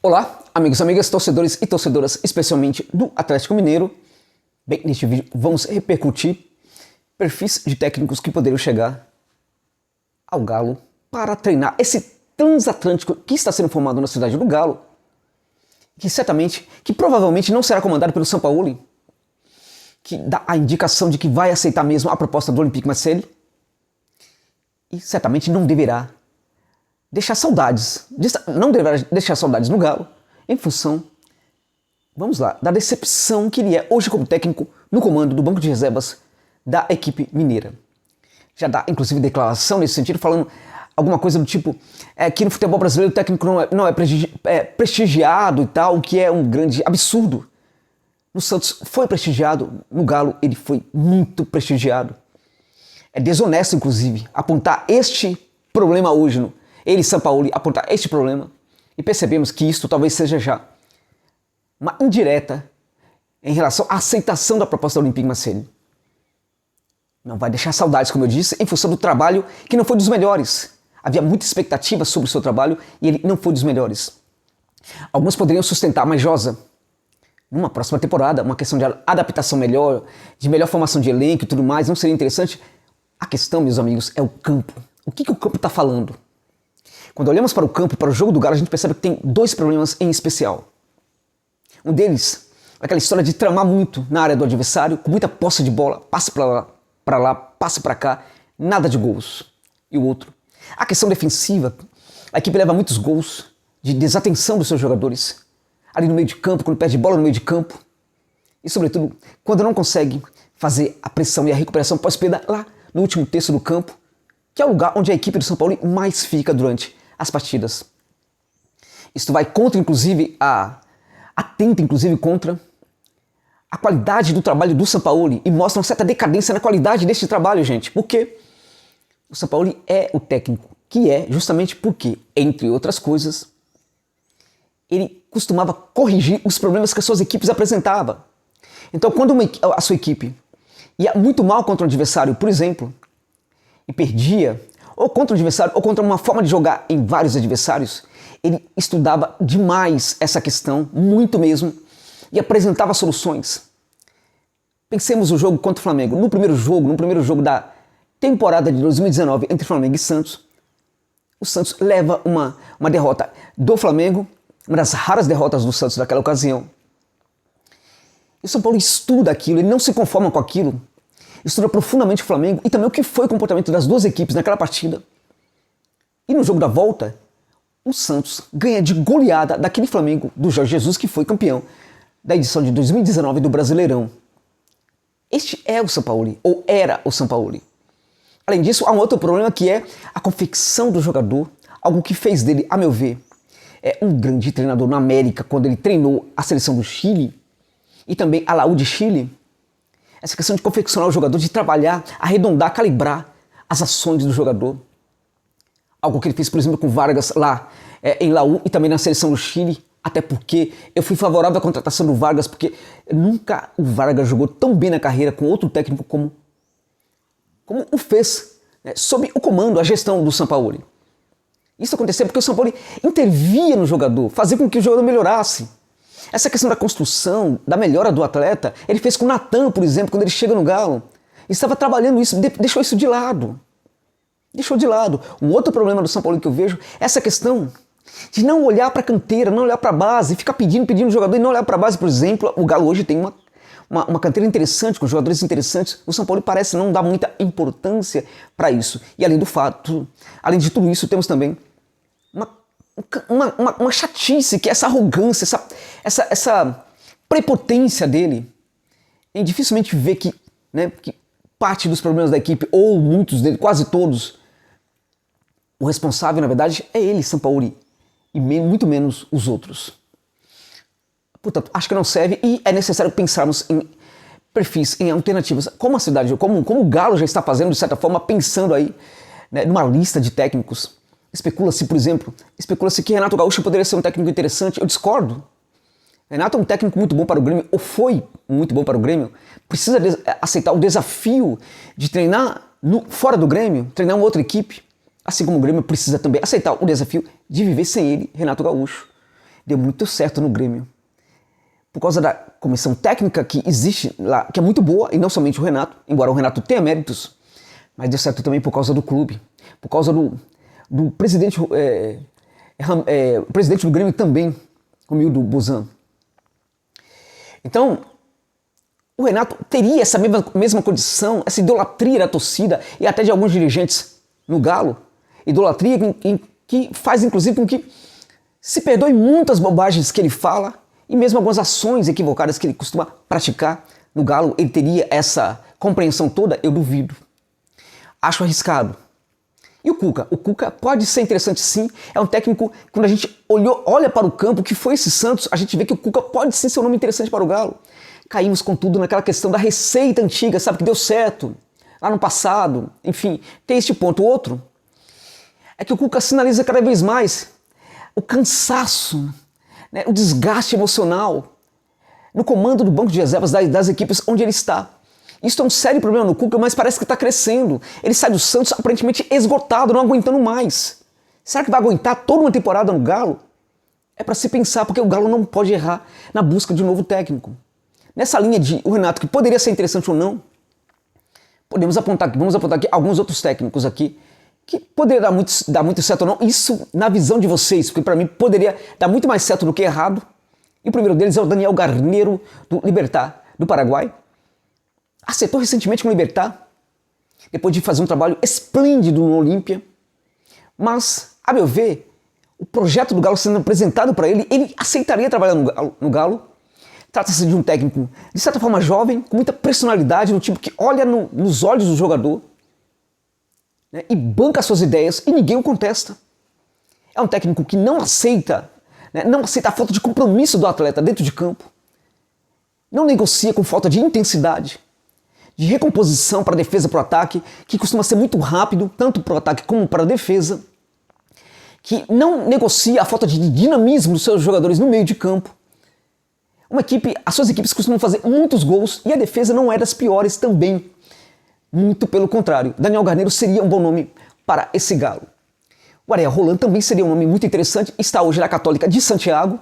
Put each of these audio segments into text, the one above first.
Olá, amigos e amigas, torcedores e torcedoras, especialmente do Atlético Mineiro. Bem, neste vídeo vamos repercutir perfis de técnicos que poderiam chegar ao Galo para treinar esse transatlântico que está sendo formado na cidade do Galo, que provavelmente não será comandado pelo Sampaoli, que dá a indicação de que vai aceitar mesmo a proposta do Olympique Marseille e certamente não deverá deixar saudades, não deverá deixar saudades no Galo, em função, vamos lá, da decepção que ele é hoje como técnico no comando do banco de reservas da equipe mineira. Já dá, inclusive, declaração nesse sentido, falando alguma coisa do tipo que no futebol brasileiro o técnico não é prestigiado e tal, o que é um grande absurdo. No Santos foi prestigiado, no Galo ele foi muito prestigiado. É desonesto, inclusive, apontar este problema hoje, ele, Sampaoli, apontar este problema, e percebemos que isto talvez seja já uma indireta em relação à aceitação da proposta do Olympique Marseille. Não vai deixar saudades, como eu disse, em função do trabalho que não foi dos melhores. Havia muita expectativa sobre o seu trabalho e ele não foi dos melhores. Alguns poderiam sustentar, mas Josa, numa próxima temporada, uma questão de adaptação melhor, de melhor formação de elenco e tudo mais, não seria interessante? A questão, meus amigos, é o campo. O que o campo está falando? Quando olhamos para o campo, para o jogo do Galo, a gente percebe que tem dois problemas em especial. Um deles é aquela história de tramar muito na área do adversário, com muita posse de bola, passe para lá, passe para cá, nada de gols. E o outro, a questão defensiva, a equipe leva muitos gols de desatenção dos seus jogadores, ali no meio de campo, quando perde bola no meio de campo, e sobretudo, quando não consegue fazer a pressão e a recuperação pós-perda lá no último terço do campo, que é o lugar onde a equipe do São Paulo mais fica durante as partidas. Isto vai contra, inclusive, atenta, inclusive, contra a qualidade do trabalho do Sampaoli e mostra uma certa decadência na qualidade deste trabalho, gente. Porque o Sampaoli é o técnico que é justamente porque, entre outras coisas, ele costumava corrigir os problemas que as suas equipes apresentavam. Então, quando a sua equipe ia muito mal contra um adversário, por exemplo, e perdia, ou contra o adversário, ou contra uma forma de jogar em vários adversários, ele estudava demais essa questão, muito mesmo, e apresentava soluções. Pensemos no jogo contra o Flamengo. No primeiro jogo da temporada de 2019 entre Flamengo e Santos, o Santos leva uma derrota do Flamengo, uma das raras derrotas do Santos naquela ocasião. E o São Paulo estuda aquilo, ele não se conforma com aquilo, estuda profundamente o Flamengo e também o que foi o comportamento das duas equipes naquela partida. E no jogo da volta, o Santos ganha de goleada daquele Flamengo do Jorge Jesus que foi campeão da edição de 2019 do Brasileirão. Este é o Sampaoli, ou era o Sampaoli. Além disso, há um outro problema que é a confecção do jogador, algo que fez dele, a meu ver, um grande treinador na América, quando ele treinou a seleção do Chile e também a Laú de Chile. Essa questão de confeccionar o jogador, de trabalhar, arredondar, calibrar as ações do jogador. Algo que ele fez, por exemplo, com Vargas lá em Laú e também na seleção do Chile. Até porque eu fui favorável à contratação do Vargas, porque nunca o Vargas jogou tão bem na carreira com outro técnico como o fez, né, sob o comando, a gestão do Sampaoli. Isso aconteceu porque o Sampaoli intervia no jogador, fazia com que o jogador melhorasse. Essa questão da construção, da melhora do atleta, ele fez com o Natan, por exemplo, quando ele chega no Galo. Estava trabalhando isso, deixou isso de lado. Deixou de lado. Um outro problema do São Paulo que eu vejo é essa questão de não olhar para a canteira, não olhar para a base, ficar pedindo o jogador e não olhar para a base, por exemplo. O Galo hoje tem uma canteira interessante, com jogadores interessantes. O São Paulo parece não dar muita importância para isso. E além de tudo isso, temos também uma chatice, que é essa arrogância, essa prepotência dele em dificilmente ver que parte dos problemas da equipe, ou muitos dele, quase todos, o responsável, na verdade, é ele, Sampaoli, e muito menos os outros. Portanto, acho que não serve e é necessário pensarmos em perfis, em alternativas, como a cidade, como o Galo já está fazendo, de certa forma, pensando aí, numa lista de técnicos. Especula-se, por exemplo, que Renato Gaúcho poderia ser um técnico interessante. Eu discordo. Renato é um técnico muito bom para o Grêmio, ou foi muito bom para o Grêmio. Precisa aceitar o desafio de treinar fora do Grêmio, treinar uma outra equipe. Assim como o Grêmio precisa também aceitar o desafio de viver sem ele, Renato Gaúcho. deu muito certo no Grêmio. Por causa da comissão técnica que existe lá, que é muito boa, e não somente o Renato, embora o Renato tenha méritos, mas deu certo também por causa do clube, por causa do presidente, o presidente do Grêmio também, o Mildo Bozan. Então, o Renato teria essa mesma condição, essa idolatria da torcida e até de alguns dirigentes no Galo, idolatria que faz inclusive com que se perdoe muitas bobagens que ele fala e mesmo algumas ações equivocadas que ele costuma praticar no Galo. Ele teria essa compreensão toda? Eu duvido. Acho arriscado. E o Cuca? O Cuca pode ser interessante sim, é um técnico, quando a gente olha para o campo, que foi esse Santos, a gente vê que o Cuca pode sim ser um nome interessante para o Galo. Caímos, contudo, naquela questão da receita antiga, sabe, que deu certo lá no passado. Enfim, tem este ponto. O outro é que o Cuca sinaliza cada vez mais o cansaço, né, o desgaste emocional no comando do banco de reservas das equipes onde ele está. Isso é um sério problema no Cuca, mas parece que está crescendo. Ele sai do Santos aparentemente esgotado, não aguentando mais. Será que vai aguentar toda uma temporada no Galo? É para se pensar, porque o Galo não pode errar na busca de um novo técnico. Nessa linha de o Renato, que poderia ser interessante ou não, vamos apontar aqui alguns outros técnicos aqui, que poderia dar muito certo ou não, isso na visão de vocês, porque para mim poderia dar muito mais certo do que errado. E o primeiro deles é o Daniel Garneiro, do Libertad, do Paraguai. Acertou recentemente com o Libertad, depois de fazer um trabalho esplêndido no Olímpia. Mas, a meu ver, o projeto do Galo sendo apresentado para ele, ele aceitaria trabalhar no Galo. Trata-se de um técnico, de certa forma, jovem, com muita personalidade, do tipo que olha nos olhos do jogador, né, e banca suas ideias e ninguém o contesta. É um técnico que não aceita a falta de compromisso do atleta dentro de campo. Não negocia com falta de intensidade, de recomposição para a defesa, para o ataque, que costuma ser muito rápido, tanto para o ataque como para a defesa. Que não negocia a falta de dinamismo dos seus jogadores no meio de campo. As suas equipes costumam fazer muitos gols e a defesa não é das piores também. Muito pelo contrário. Daniel Garneiro seria um bom nome para esse Galo. O Ariel Roland também seria um nome muito interessante. Está hoje na Católica de Santiago.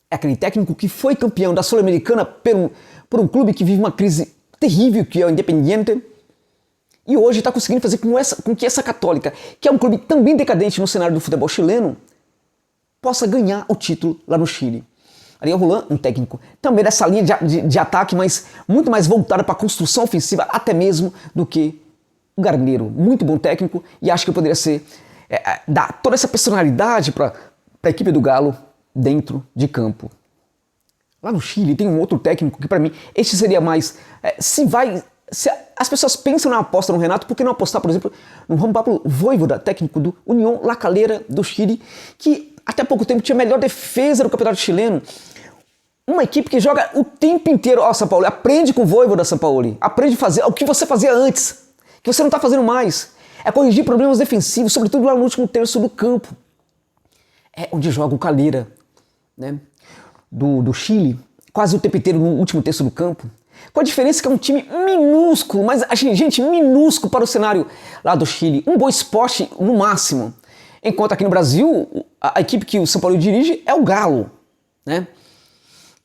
É aquele técnico que foi campeão da Sul-Americana por um clube que vive uma crise terrível, que é o Independiente. E hoje está conseguindo fazer com que essa Católica, que é um clube também decadente no cenário do futebol chileno, possa ganhar o título lá no Chile. Ariel Roland, um técnico também dessa linha de ataque, mas muito mais voltado para a construção ofensiva até mesmo do que o Garneiro. Muito bom técnico e acho que poderia dar toda essa personalidade para a equipe do Galo dentro de campo. Lá no Chile tem um outro técnico que para mim, este seria mais... Se as pessoas pensam na aposta no Renato, por que não apostar, por exemplo, no Juan Pablo Voivoda, técnico do Unión La Calera do Chile, que até pouco tempo tinha a melhor defesa do campeonato chileno. Uma equipe que joga o tempo inteiro. São Paulo, aprende com o Voivoda, São Paulo. Aprende a fazer o que você fazia antes, que você não está fazendo mais. É corrigir problemas defensivos, sobretudo lá no último terço do campo. É onde joga o Calera, né, do Chile, quase o tempo inteiro no último terço do campo. Com a diferença que é um time minúsculo, mas, gente, minúsculo para o cenário lá do Chile. Um Boa Esporte no máximo. Enquanto aqui no Brasil, a equipe que o São Paulo dirige é o Galo, né?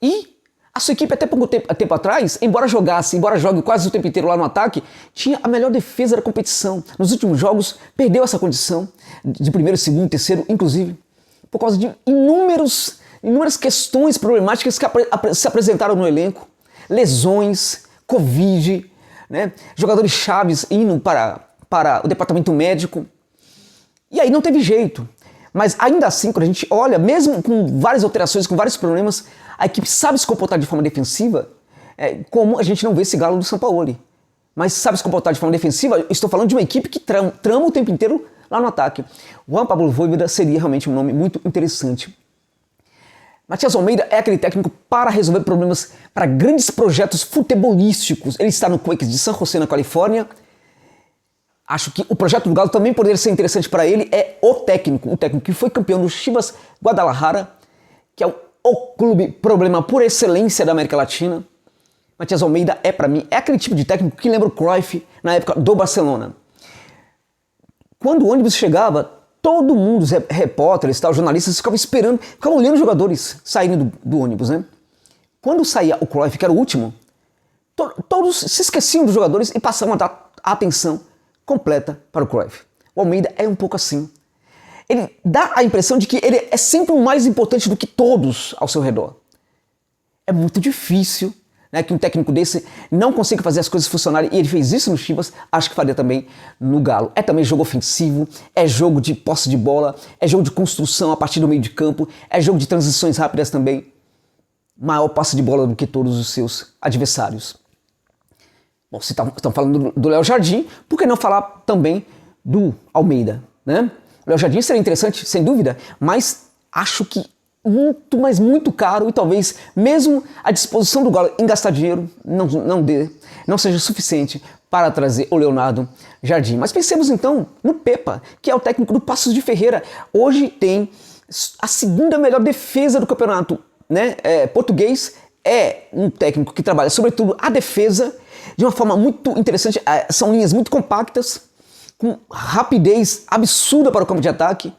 E a sua equipe até pouco tempo atrás, embora jogue quase o tempo inteiro lá no ataque, tinha a melhor defesa da competição. Nos últimos jogos, perdeu essa condição de primeiro, segundo, terceiro, inclusive, por causa de inúmeras questões problemáticas que se apresentaram no elenco. Lesões, Covid, né? Jogadores chaves indo para o departamento médico. E aí não teve jeito. Mas ainda assim, quando a gente olha, mesmo com várias alterações, com vários problemas, a equipe sabe se comportar de forma defensiva, como a gente não vê esse Galo do São Paulo. Mas sabe se comportar de forma defensiva, eu estou falando de uma equipe que trama o tempo inteiro lá no ataque. O Juan Pablo Voivoda seria realmente um nome muito interessante. Matias Almeida é aquele técnico para resolver problemas para grandes projetos futebolísticos. Ele está no Quakes de San José, na Califórnia. Acho que o projeto do Galo também poderia ser interessante para ele. É o técnico que foi campeão do Chivas Guadalajara, que é o clube problema por excelência da América Latina. Matias Almeida para mim, é aquele tipo de técnico que lembra o Cruyff na época do Barcelona. Quando o ônibus chegava, todo mundo, os repórteres, tal, jornalistas, ficavam esperando, ficavam olhando os jogadores saindo do ônibus, né? Quando saía o Cruyff, que era o último, todos se esqueciam dos jogadores e passavam a dar a atenção completa para o Cruyff. O Almeida é um pouco assim. Ele dá a impressão de que ele é sempre o mais importante do que todos ao seu redor. É muito difícil, né, que um técnico desse não consiga fazer as coisas funcionarem, e ele fez isso no Chivas, acho que faria também no Galo. É também jogo ofensivo, é jogo de posse de bola, é jogo de construção a partir do meio de campo, é jogo de transições rápidas também. Maior posse de bola do que todos os seus adversários. Bom, se estão falando do Léo Jardim, por que não falar também do Almeida, né? O Léo Jardim seria interessante, sem dúvida, mas acho que muito, mas muito caro, e talvez mesmo a disposição do Galo em gastar dinheiro não seja suficiente para trazer o Leonardo Jardim. Mas pensemos então no Pepa, que é o técnico do Paços de Ferreira. Hoje tem a segunda melhor defesa do campeonato, né? Português. É um técnico que trabalha sobretudo a defesa de uma forma muito interessante. São linhas muito compactas, com rapidez absurda para o campo de ataque.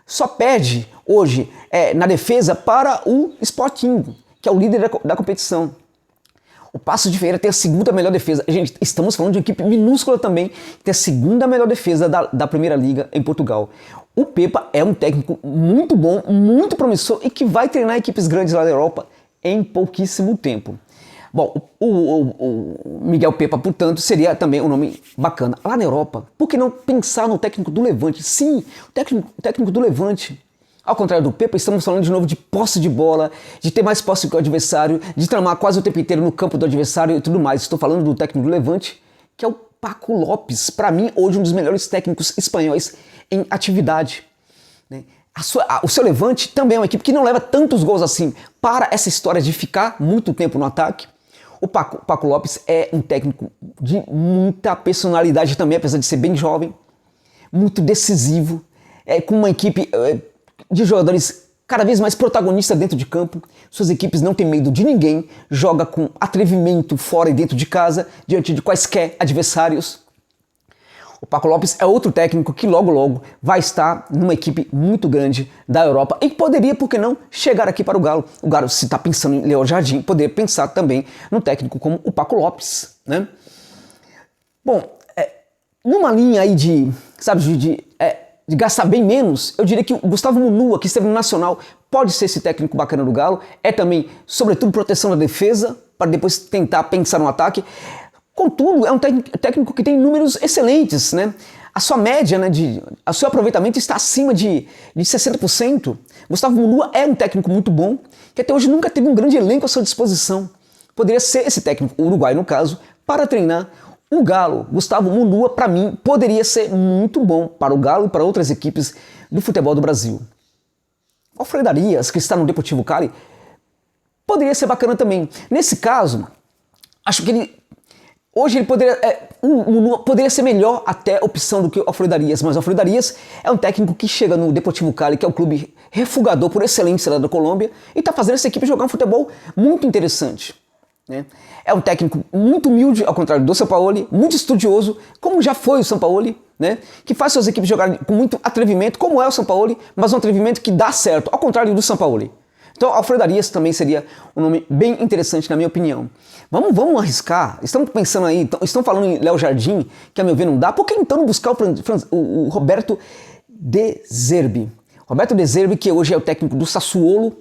Só perde hoje na defesa para o Sporting, que é o líder da competição. O Paços de Ferreira tem a segunda melhor defesa. Gente, estamos falando de uma equipe minúscula também, que tem a segunda melhor defesa da Primeira Liga em Portugal. O Pepa é um técnico muito bom, muito promissor e que vai treinar equipes grandes lá da Europa em pouquíssimo tempo. Bom, o Miguel Pepa, portanto, seria também um nome bacana. Lá na Europa, por que não pensar no técnico do Levante? Sim, o técnico do Levante. Ao contrário do Pepa, estamos falando de novo de posse de bola, de ter mais posse que o adversário, de tramar quase o tempo inteiro no campo do adversário e tudo mais. Estou falando do técnico do Levante, que é o Paco Lopes. Para mim, hoje, um dos melhores técnicos espanhóis em atividade, né? O seu Levante também é uma equipe que não leva tantos gols assim para essa história de ficar muito tempo no ataque. O Paco Lopes é um técnico de muita personalidade também, apesar de ser bem jovem, muito decisivo, com uma equipe de jogadores cada vez mais protagonistas dentro de campo. Suas equipes não têm medo de ninguém, joga com atrevimento fora e dentro de casa, diante de quaisquer adversários. O Paco Lopes é outro técnico que logo vai estar numa equipe muito grande da Europa e que poderia, por que não, chegar aqui para o Galo. O Galo, se está pensando em Léo Jardim, poderia pensar também num técnico como o Paco Lopes, né? Bom, numa linha aí de gastar bem menos, eu diria que o Gustavo Munua, que esteve no Nacional, pode ser esse técnico bacana do Galo. É também, sobretudo, proteção da defesa, para depois tentar pensar no ataque. Contudo, é um técnico que tem números excelentes, né? A sua média, né, o seu aproveitamento está acima de 60%. Gustavo Munua é um técnico muito bom, que até hoje nunca teve um grande elenco à sua disposição. Poderia ser esse técnico, o uruguaio no caso, para treinar o Galo. Gustavo Munua, para mim, poderia ser muito bom para o Galo e para outras equipes do futebol do Brasil. Alfredo Arias, que está no Deportivo Cali, poderia ser bacana também. Nesse caso, acho que hoje ele poderia ser melhor até opção do que o Alfredo Arias, mas o Alfredo Arias é um técnico que chega no Deportivo Cali, que é um clube refugador por excelência lá da Colômbia, e está fazendo essa equipe jogar um futebol muito interessante, né? É um técnico muito humilde, ao contrário do Sampaoli, muito estudioso, como já foi o Sampaoli, né? Que faz suas equipes jogarem com muito atrevimento, como é o Sampaoli, mas um atrevimento que dá certo, ao contrário do Sampaoli. Então, Alfredo Arias também seria um nome bem interessante, na minha opinião. Vamos arriscar? Estamos pensando aí, estão falando em Léo Jardim, que a meu ver não dá. Por que então não buscar o Roberto De Zerbi? Roberto De Zerbi, que hoje é o técnico do Sassuolo,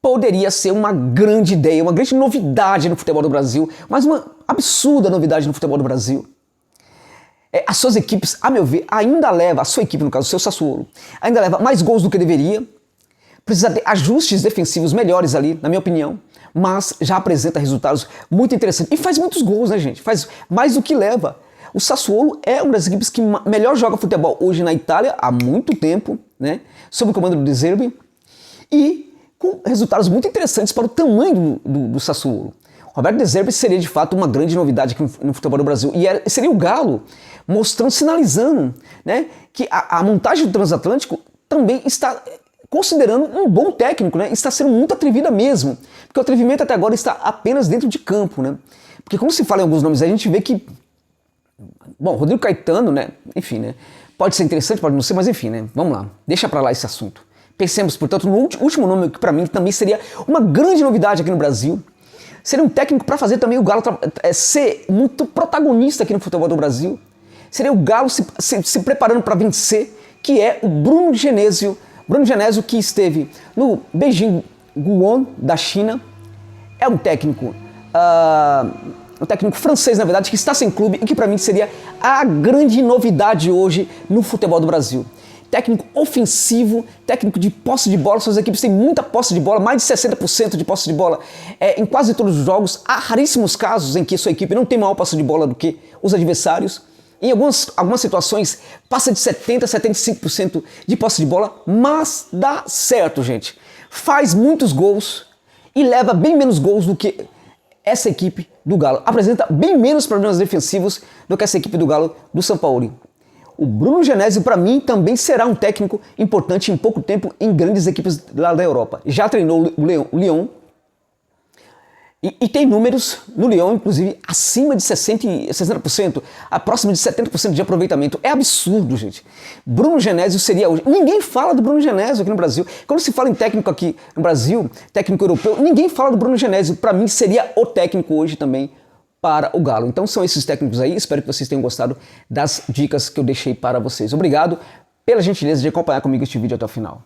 poderia ser uma grande ideia, uma grande novidade no futebol do Brasil, mas uma absurda novidade no futebol do Brasil. As suas equipes, a meu ver, a sua equipe, no caso, o seu Sassuolo, ainda leva mais gols do que deveria. Precisa ter ajustes defensivos melhores ali, na minha opinião, mas já apresenta resultados muito interessantes. E faz muitos gols, né, gente? Faz mais do que leva. O Sassuolo é uma das equipes que melhor joga futebol hoje na Itália, há muito tempo, né? Sob o comando do De Zerbi, e com resultados muito interessantes para o tamanho do Sassuolo. Roberto De Zerbi seria, de fato, uma grande novidade aqui no futebol do Brasil. E seria o Galo mostrando, sinalizando, né, que a montagem do Transatlântico também está considerando um bom técnico, né? Está sendo muito atrevida mesmo, porque o atrevimento até agora está apenas dentro de campo, né? Porque quando se fala em alguns nomes, a gente vê que, bom, Rodrigo Caetano, né? Enfim, né? Pode ser interessante, pode não ser, mas enfim, né? Vamos lá, deixa pra lá esse assunto. Pensemos, portanto, no último nome que pra mim também seria uma grande novidade aqui no Brasil. Seria um técnico para fazer também o Galo ser muito protagonista aqui no futebol do Brasil. Seria o Galo se preparando para vencer, que é o Bruno Genesio. Bruno Genesio, que esteve no Beijing Guoan da China. É um técnico francês, na verdade, que está sem clube e que para mim seria a grande novidade hoje no futebol do Brasil. Técnico ofensivo, técnico de posse de bola, suas equipes têm muita posse de bola, mais de 60% de posse de bola em quase todos os jogos. Há raríssimos casos em que sua equipe não tem maior posse de bola do que os adversários. Em algumas situações passa de 70%, 75% de posse de bola, mas dá certo, gente. Faz muitos gols e leva bem menos gols do que essa equipe do Galo. Apresenta bem menos problemas defensivos do que essa equipe do Galo do São Paulo. O Bruno Genesio, para mim, também será um técnico importante em pouco tempo em grandes equipes lá da Europa. Já treinou o Lyon e tem números no Lyon, inclusive, acima de 60%, próximo de 70% de aproveitamento. É absurdo, gente. Bruno Genesio seria hoje... Ninguém fala do Bruno Genesio aqui no Brasil. Quando se fala em técnico aqui no Brasil, técnico europeu, ninguém fala do Bruno Genesio. Para mim, seria o técnico hoje também para o Galo. Então são esses técnicos aí, espero que vocês tenham gostado das dicas que eu deixei para vocês. Obrigado pela gentileza de acompanhar comigo este vídeo até o final.